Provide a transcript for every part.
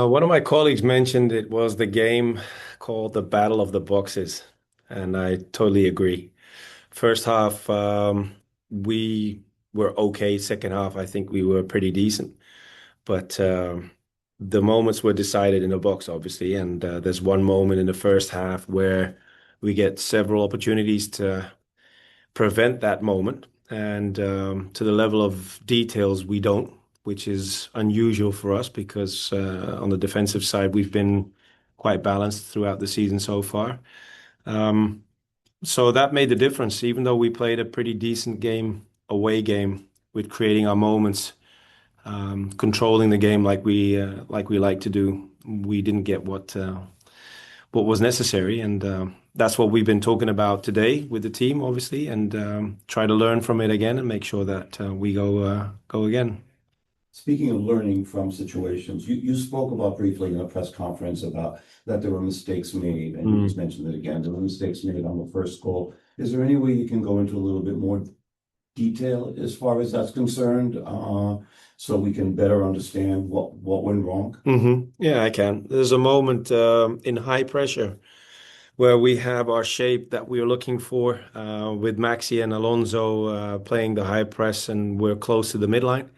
One of my colleagues mentioned it was the game called the Battle of the Boxes, and I totally agree. First half, we were okay. Second half, I think we were pretty decent, but the moments were decided in the box, obviously. And there's one moment in the first half where we get several opportunities to prevent that moment. And to the level of details, we don't, which is unusual for us because on the defensive side, we've been quite balanced throughout the season so far. Um, so that made the difference, even though we played a pretty decent game, away game, with creating our moments, controlling the game like we like to do. We didn't get what was necessary. And that's what we've been talking about today with the team, obviously, and try to learn from it again and make sure that we go again. Speaking of learning from situations, you spoke about briefly in a press conference about that there were mistakes made, and you just Mm. mentioned it again. There were mistakes made on the first goal. Is there any way you can go into a little bit more detail as far as that's concerned, so we can better understand what went wrong? Yeah, I can. There's a moment in high pressure where we have our shape that we are looking for with Maxi and Alonso playing the high press, and we're close to the midline.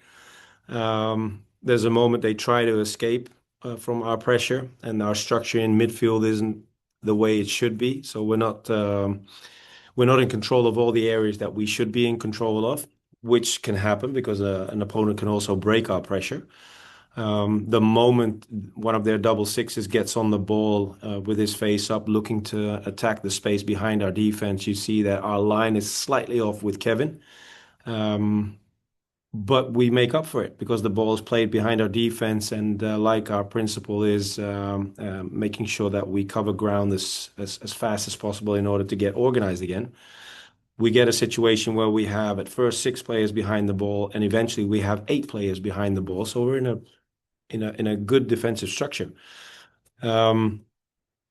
There's a moment they try to escape from our pressure, and our structure in midfield isn't the way it should be. So we're not in control of all the areas that we should be in control of, which can happen because an opponent can also break our pressure. The moment one of their double sixes gets on the ball with his face up, looking to attack the space behind our defense, you see that our line is slightly off with Kevin. Um, but we make up for it because the ball is played behind our defense, and like our principle is making sure that we cover ground as fast as possible in order to get organized again. We get a situation where we have at first six players behind the ball, and eventually we have eight players behind the ball. So we're in a good defensive structure. Um,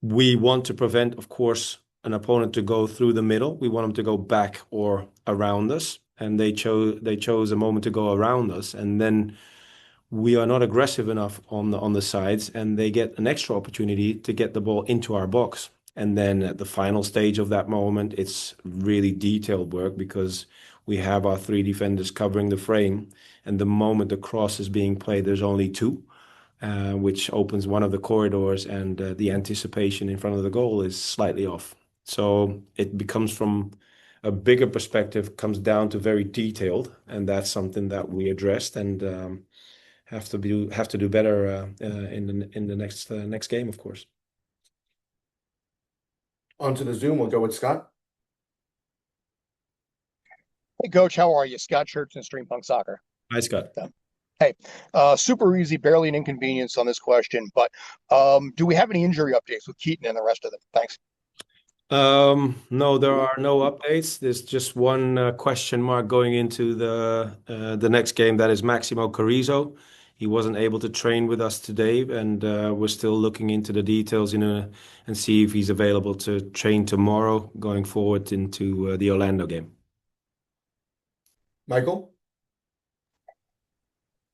we want to prevent, of course, an opponent to go through the middle. We want them to go back or around us, and they chose a moment to go around us, and then we are not aggressive enough on the sides, and they get an extra opportunity to get the ball into our box. And then at the final stage of that moment, it's really detailed work because we have our three defenders covering the frame, and the moment the cross is being played, there's only two which opens one of the corridors, and the anticipation in front of the goal is slightly off. So it becomes from a bigger perspective, comes down to very detailed, and that's something that we addressed and have to do better in the next game, of course. Onto the Zoom, we'll go with Scott. Hey, Coach, how are you? Scott Church Stream Punk Soccer. Hi, Scott. Hey, super easy, barely an inconvenience on this question, but do we have any injury updates with Keaton and the rest of them? Thanks. No, there are no updates. There's just one question mark going into the next game. That is Maximo Carrizo. He wasn't able to train with us today, and we're still looking into the details and see if he's available to train tomorrow going forward into the Orlando game. Michael?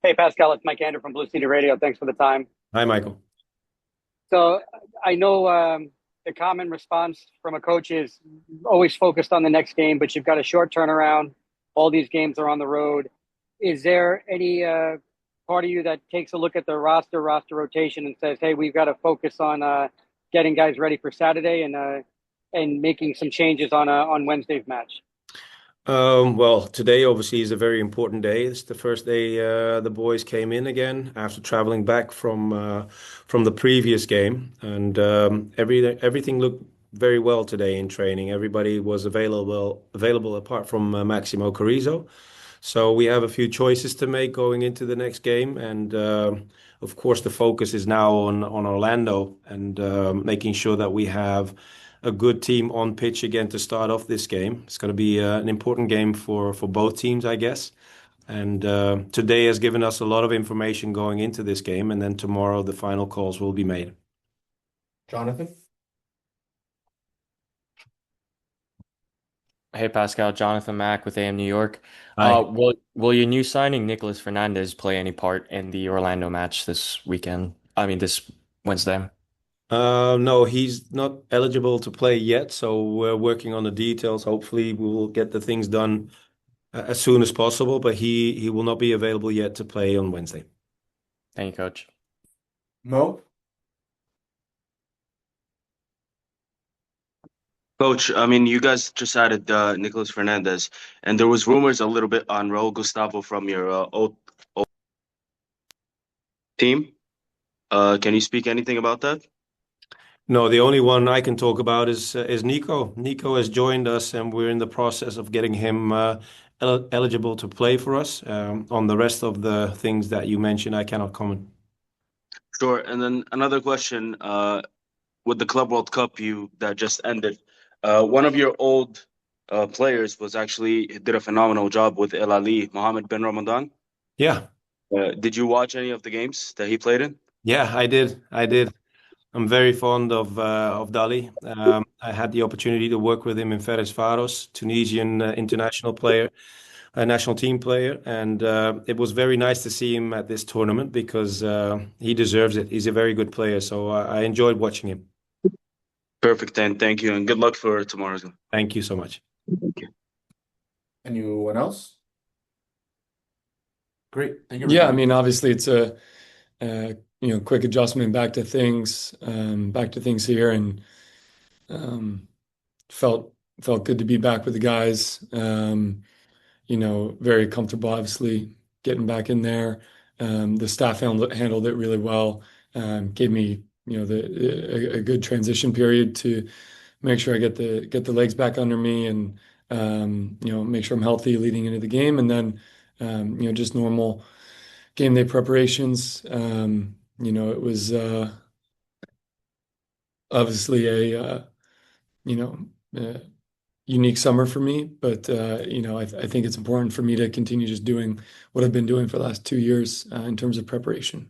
Hey, Pascal, it's Mike Ander from Blue City Radio. Thanks for the time. Hi, Michael. So I know the common response from a coach is always focused on the next game, but you've got a short turnaround. All these games are on the road. Is there any part of you that takes a look at the roster rotation and says, hey, we've got to focus on getting guys ready for Saturday and making some changes on Wednesday's match? Well, today obviously is a very important day. It's the first day the boys came in again after traveling back from the previous game, and everything looked very well today in training. Everybody was available apart from Maximo Carrizo. So we have a few choices to make going into the next game, and of course the focus is now on Orlando and making sure that we have a good team on pitch again to start off this game. It's going to be an important game for both teams, I guess. And today has given us a lot of information going into this game, and then tomorrow the final calls will be made. Jonathan? Hey Pascal, Jonathan Mack with AM New York. Hi. Will your new signing Nicholas Fernandez play any part in the Orlando match this weekend? I mean, this Wednesday. No, he's not eligible to play yet, so we're working on the details. Hopefully, we will get the things done as soon as possible, but he will not be available yet to play on Wednesday. Thank you, Coach. Mo? Coach, I mean, you guys just added Nicolas Fernandez, and there was rumors a little bit on Raul Gustavo from your old team. Can you speak anything about that? No, the only one I can talk about is Nico. Nico has joined us, and we're in the process of getting him eligible to play for us. On the rest of the things that you mentioned, I cannot comment. Sure. And then another question, with the Club World Cup you that just ended, one of your old players was actually did a phenomenal job with El Ali, Mohammed bin Ramadan. Yeah, Did you watch any of the games that he played in? yeah, I did. I did. I'm very fond of Dali. I had the opportunity to work with him in Ferencváros, Tunisian international player, a national team player, and it was very nice to see him at this tournament because he deserves it. He's a very good player, so I enjoyed watching him. Perfect, and thank you, and good luck for tomorrow's game. Thank you so much. Anyone else? Great. Thank you, Yeah, I everybody. mean, obviously it's a quick adjustment back to things here, and um, felt good to be back with the guys. Very comfortable, obviously, getting back in there. The staff handled it really well. Gave me, a good transition period to make sure I get the legs back under me and make sure I'm healthy leading into the game, and then just normal game day preparations. It was obviously a you know uh, unique summer for me, but I think it's important for me to continue just doing what I've been doing for the last 2 years in terms of preparation.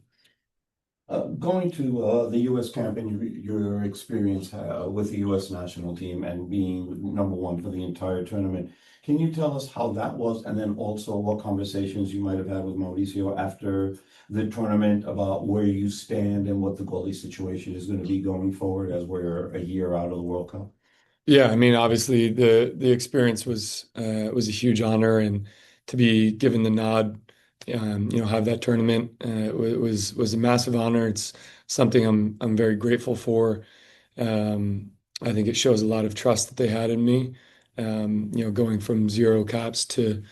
Going to the U.S. camp and your experience with the U.S. national team and being number one for the entire tournament, can you tell us how that was, and then also what conversations you might have had with Mauricio after the tournament about where you stand and what the goalie situation is going to be going forward as we're a year out of the World Cup? Yeah, I mean, obviously the experience was a huge honor, and to be given the nod, have that tournament was a massive honor. It's something I'm very grateful for. I think it shows a lot of trust that they had in me. Going from 0 caps to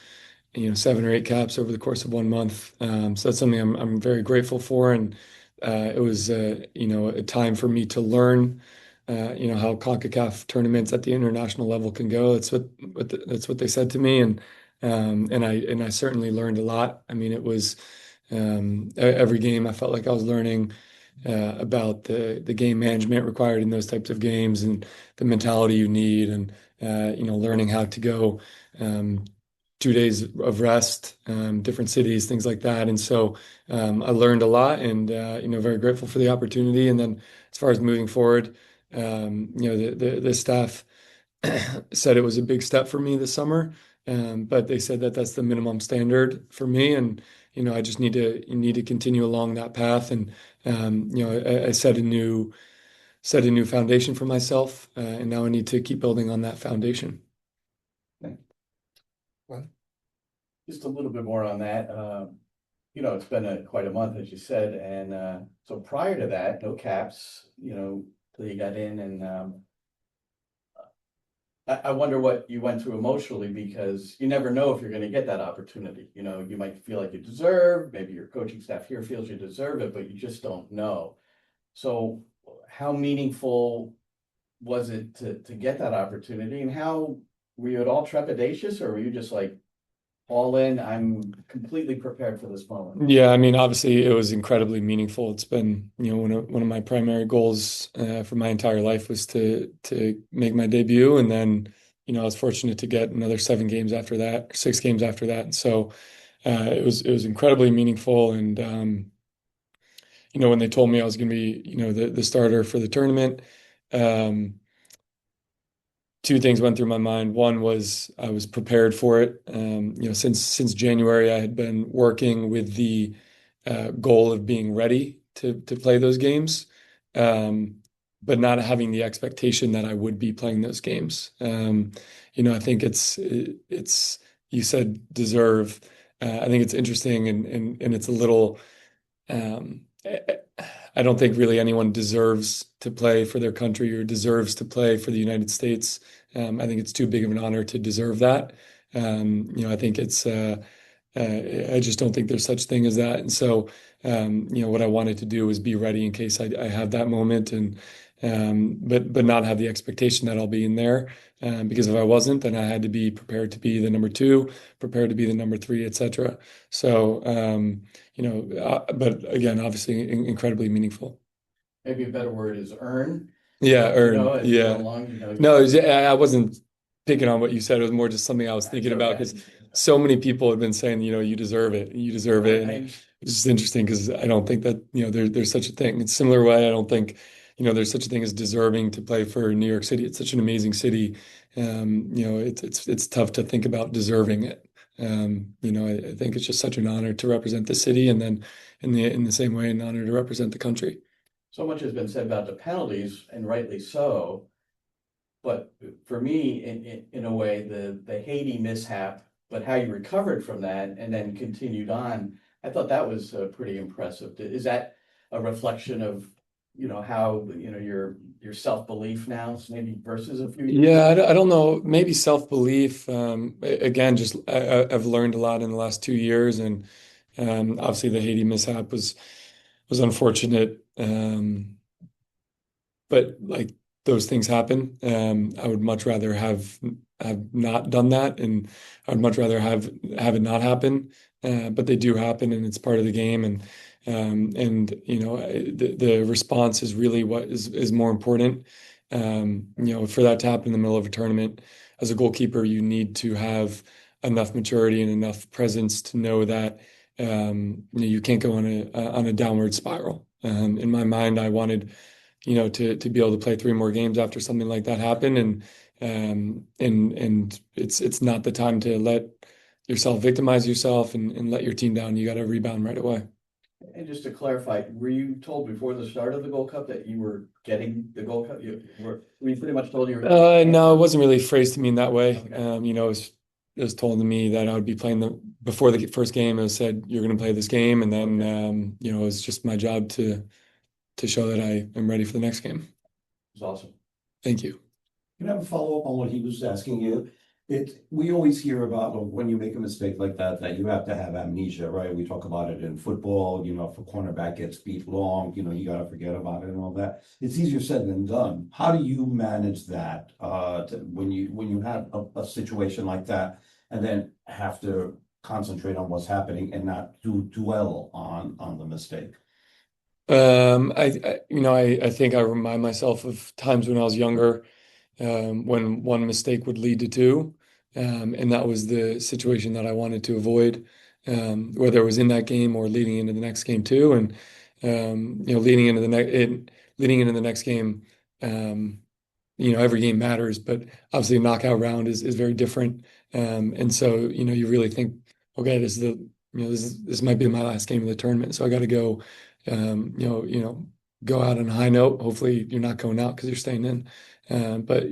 7 or 8 caps over the course of 1 month. So that's something I'm very grateful for, and it was a time for me to learn how CONCACAF tournaments at the international level can go. That's what they said to me, and I certainly learned a lot. I mean, it was every game I felt like I was learning about the game management required in those types of games and the mentality you need, and learning how to go 2 days of rest, different cities, things like that. And so I learned a lot, and very grateful for the opportunity. And then as far as moving forward, the staff said it was a big step for me this summer, but they said that that's the minimum standard for me, and I just need to continue along that path. And I set a new foundation for myself, and now I need to keep building on that foundation. Just a little bit more on that. It's been quite a month, as you said, and so prior to that, no caps, till you got in, and I wonder what you went through emotionally, because you never know if you're going to get that opportunity. You might feel like you deserve, maybe your coaching staff here feels you deserve it, but you just don't know. So how meaningful was it to get that opportunity, and how were you at all trepidatious, or were you just like, all in, I'm completely prepared for this moment? Yeah, I mean, obviously it was incredibly meaningful. It's been, one of my primary goals for my entire life was to make my debut, and then, I was fortunate to get another 7 games after that, 6 games after that. And so it was incredibly meaningful. And when they told me I was going to be, the starter for the tournament, two things went through my mind. One was I was prepared for it. Since January, I had been working with the goal of being ready to play those games, but not having the expectation that I would be playing those games. I think it's you said deserve. I think it's interesting and it's a little. Um, I don't think really anyone deserves to play for their country or deserves to play for the United States. I think it's too big of an honor to deserve that. I think it's I just don't think there's such thing as that. And so, what I wanted to do was be ready in case I have that moment, and but not have the expectation that I'll be in there. Because if I wasn't, then I had to be prepared to be the number two, prepared to be the number three, etc. So, but again, obviously incredibly meaningful. Maybe a better word is earn. Yeah, As earn. you go Yeah. along, No, I wasn't picking on what you said. It was more just something I was thinking about because so many people have been saying, you deserve it, you deserve it. And it's just interesting because I don't think that, there's such a thing. It's similar way. I don't think, there's such a thing as deserving to play for New York City. It's such an amazing city. It's tough to think about deserving it. I think it's just such an honor to represent the city, and then in the same way, an honor to represent the country. So much has been said about the penalties, and rightly so. But for me, in a way, the Haiti mishap, but how you recovered from that and then continued on, I thought that was pretty impressive. Is that a reflection of how your self-belief now, maybe versus a few years Yeah, ago? I don't know. Maybe self-belief. Again, just I've learned a lot in the last 2 years, and obviously the Haiti mishap was unfortunate. But like those things happen. I would much rather have not done that, and I'd much rather have it not happen. But they do happen, and it's part of the game. The response is really what is more important. For that to happen in the middle of a tournament, as a goalkeeper, you need to have enough maturity and enough presence to know that you can't go on a downward spiral. In my mind, I wanted to be able to play 3 more games after something like that happened. And it's not the time to let yourself victimize yourself and let your team down. You got to rebound right away. And just to clarify, were you told before the start of the Gold Cup that you were getting the Gold Cup? We pretty much told you were. No, it wasn't really phrased to me in that way. Okay. It was told to me that I would be playing before the first game. It was said, you're going to play this game. And then, it was just my job to show that I am ready for the next game. It's awesome. Thank you. Can I have a follow-up on what he was asking you? We always hear about when you make a mistake like that you have to have amnesia, right? We talk about it in football, if a cornerback gets beat long, you got to forget about it and all that. It's easier said than done. How do you manage that when you have a situation like that and then have to concentrate on what's happening and not dwell on the mistake? I think I remind myself of times when I was younger, when one mistake would lead to two, and that was the situation that I wanted to avoid, whether it was in that game or leading into the next game too. And leading into the next game, every game matters, but obviously a knockout round is very different. And so you really think, okay, this might be my last game of the tournament, so I got to go. Go out on a high note. Hopefully you're not going out because you're staying in. But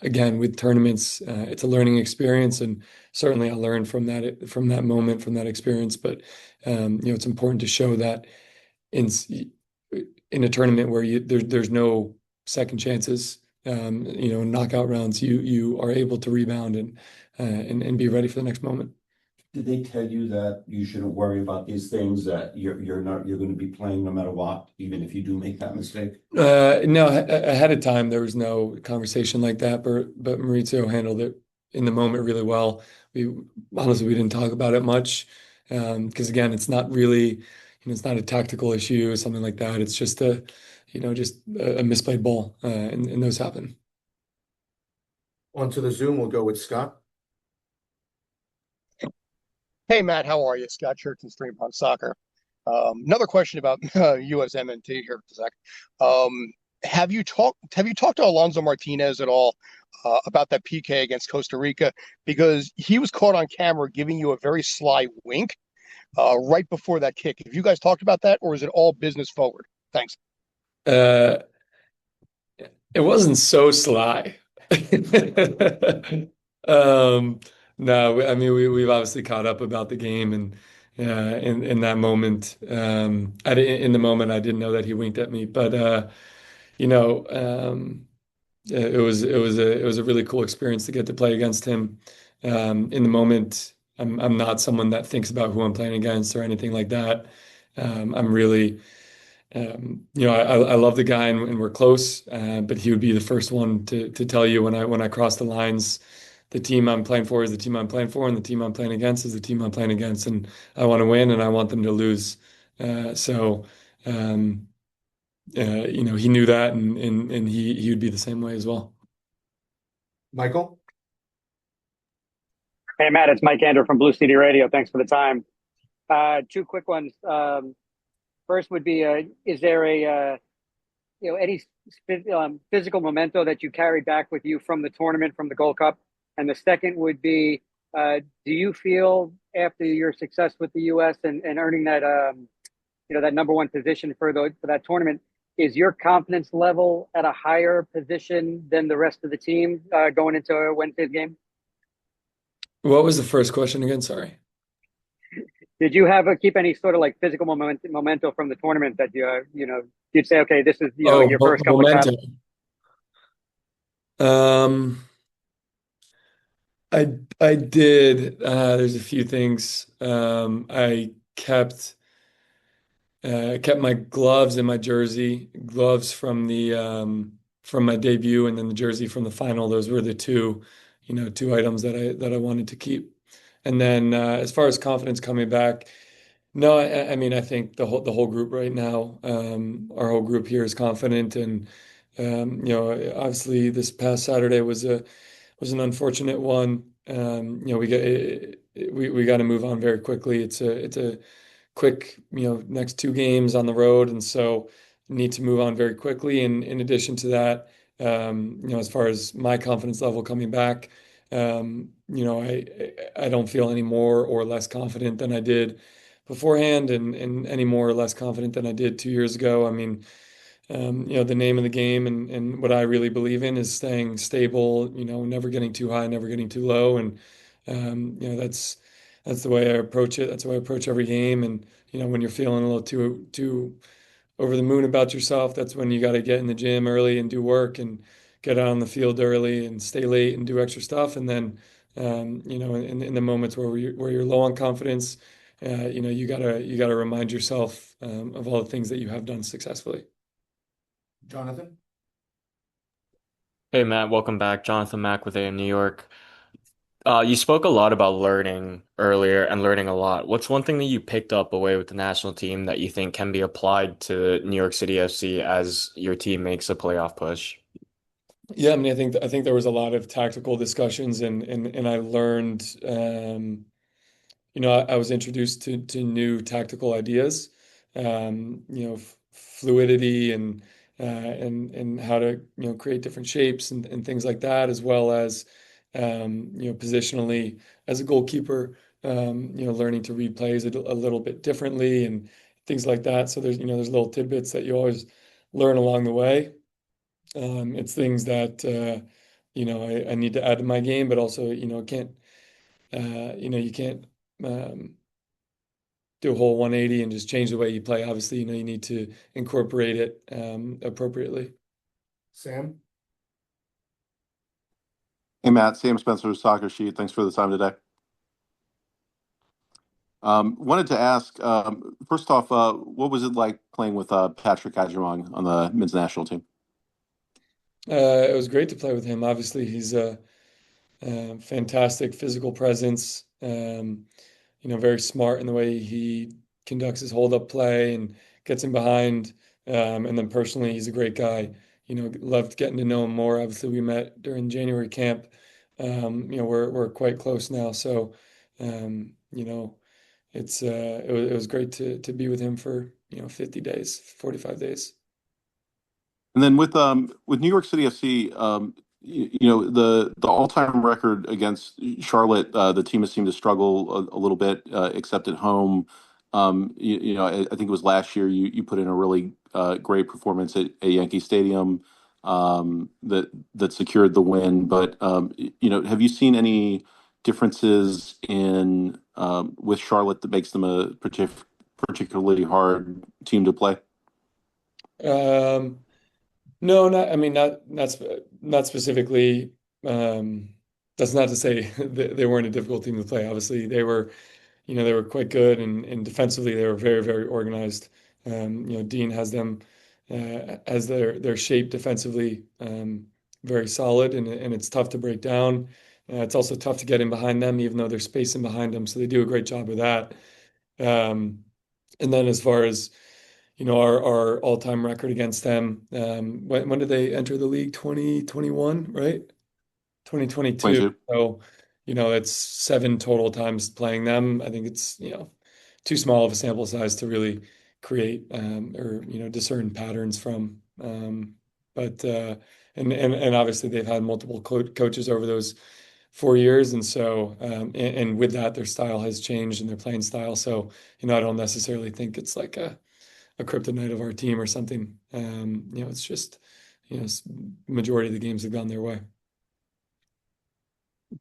again, with tournaments, it's a learning experience, and certainly I learned from that moment, from that experience. But it's important to show that in a tournament where there's no second chances, knockout rounds, you are able to rebound and be ready for the next moment. Did they tell you that you shouldn't worry about these things, that you're going to be playing no matter what, even if you do make that mistake? No, ahead of time, there was no conversation like that, but Maurizio handled it in the moment really well. Honestly, we didn't talk about it much, because again, it's not really, it's not a tactical issue or something like that. It's just a misplayed ball, and those happen. Onto the Zoom, we'll go with Scott. Hey, Matt, how are you? Scott Church, Stream on Soccer. Another question about USMNT here, Zach. Have you talked to Alonso Martinez at all about that PK against Costa Rica? Because he was caught on camera giving you a very sly wink. right before that kick. Have you guys talked about that, or is it all business forward? Thanks. Uh, it wasn't so sly. Um, no, I mean we've obviously caught up about the game and in that moment, in the moment I didn't know that he winked at me, but you know, it was a really cool experience to get to play against him. In the moment, I'm not someone that thinks about who I'm playing against or anything like that. I'm really I love the guy and we're close, but he would be the first one to tell you when I cross the lines, the team I'm playing for is the team I'm playing for, and the team I'm playing against is the team I'm playing against, and I want to win and I want them to lose. So um, he knew that, and he would be the same way as well. Michael? Hey, Matt, it's Mike Andrew from Blue City Radio. Thanks for the time. Two quick ones. First would be, is there any physical memento that you carried back with you from the tournament, from the Gold Cup? And the second would be, do you feel after your success with the U.S. and earning that that number one position for that tournament, is your confidence level at a higher position than the rest of the team going into Wednesday's game? What was the first question again? Sorry. Did you keep any sort of like physical memento from the tournament that you'd say, okay, this is your first couple of Memento. caps? I did. There's a few things. I kept my gloves and my jersey, gloves from my debut, and then the jersey from the final. Those were the two items that I wanted to keep. And then as far as confidence coming back, no, I mean I think the whole group right now, our whole group here is confident, and obviously this past Saturday was an unfortunate one. We got to move on very quickly. It's a quick, next two games on the road, and so need to move on very quickly. And in addition to that, as far as my confidence level coming back, I don't feel any more or less confident than I did beforehand, and any more or less confident than I did 2 years ago. I mean, the name of the game and what I really believe in is staying stable, never getting too high, never getting too low. And, that's the way I approach it. That's the way I approach every game. And, when you're feeling a little too over the moon about yourself, that's when you got to get in the gym early and do work and get out on the field early and stay late and do extra stuff. And then, in the moments where you're low on confidence, you gotta remind yourself, of all the things that you have done successfully. Jonathan? Hey, Matt, welcome back. Jonathan Mack with AM New York. You spoke a lot about learning earlier and learning a lot. What's one thing that you picked up away with the national team that you think can be applied to New York City FC as your team makes a playoff push? Yeah, I mean, I think there was a lot of tactical discussions, and I learned, I was introduced to new tactical ideas, fluidity and how to create different shapes and things like that, as well as positionally as a goalkeeper, learning to read plays a little bit differently and things like that. So there's little tidbits that you always learn along the way. It's things that I need to add to my game, but also can't you can't um, do a whole 180 and just change the way you play. Obviously, you need to incorporate it appropriately. Sam? Hey Matt, Sam Spencer with Soccer Sheet. Thanks for the time today. Wanted to ask, first off, what was it like playing with Patrick Adjumong on the men's national team? It was great to play with him. Obviously, he's a fantastic physical presence. Very smart in the way he conducts his hold-up play and gets in behind. And then personally, he's a great guy. Loved getting to know him more. Obviously, we met during January camp. We're quite close now. So, it was great to be with him for 50 days, 45 days. And then with New York City FC, the all-time record against Charlotte, the team has seemed to struggle a little bit, except at home. I think it was last year you put in a really great performance at Yankee Stadium that secured the win. But have you seen any differences in with Charlotte that makes them a particularly hard team to play? Um, no, not, I mean, not specifically. Um, that's not to say they weren't a difficult team to play. Obviously, they were quite good, and defensively they were very, very organized. Dean has them as their shape defensively very solid, and it's tough to break down. It's also tough to get in behind them, even though there's space in behind them. So they do a great job with that. Um, and then as far as our all-time record against them, when did they enter the league? 2021, right? 2022. 22. So, it's seven total times playing them. I think it's, too small of a sample size to really create or discern patterns from. But and obviously they've had multiple coaches over those 4 years, and so and with that their style has changed and their playing style. So I don't necessarily think it's like a kryptonite of our team or something. It's just majority of the games have gone their way.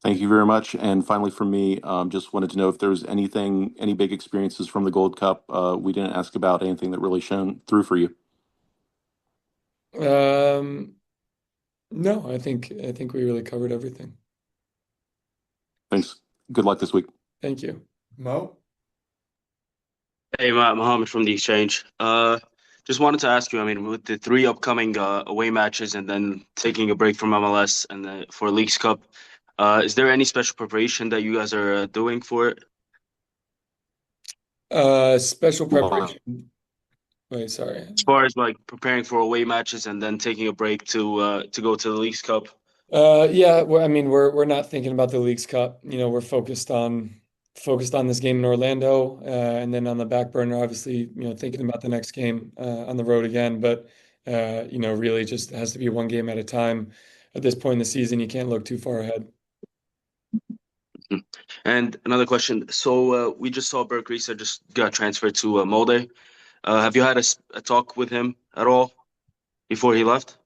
Thank you very much. And finally, for me, just wanted to know if there was any big experiences from the Gold Cup. We didn't ask about anything that really shone through for you. Um, no, I think we really covered everything. Thanks. Good luck this week. Thank you. Mo? Hey, Matt, Mohammed from the Exchange. Just wanted to ask you, I mean, with the three upcoming away matches and then taking a break from MLS and for Leagues Cup, is there any special preparation that you guys are doing for it? Special Well, preparation. Wait, sorry. As far as like preparing for away matches and then taking a break to go to the Leagues Cup? Yeah, I mean, we're not thinking about the Leagues Cup. We're focused on this game in Orlando, and then on the back burner, obviously, thinking about the next game on the road again. But really, just has to be one game at a time. At this point in the season, you can't look too far ahead. Mhm. And another question. So we just saw Burke Reese just got transferred to Molde. Have you had a talk with him at all before he left?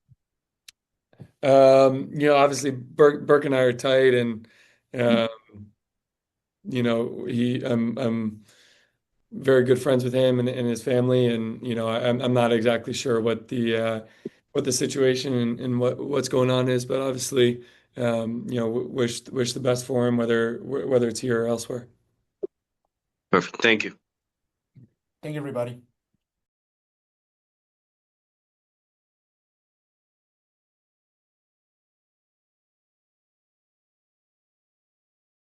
Obviously, Burke and I are tight, and um, I'm very good friends with him and his family, and I'm not exactly sure what the situation and what's going on is, but obviously, wish the best for him, whether it's here or elsewhere. Perfect. Thank you. Thank you, everybody.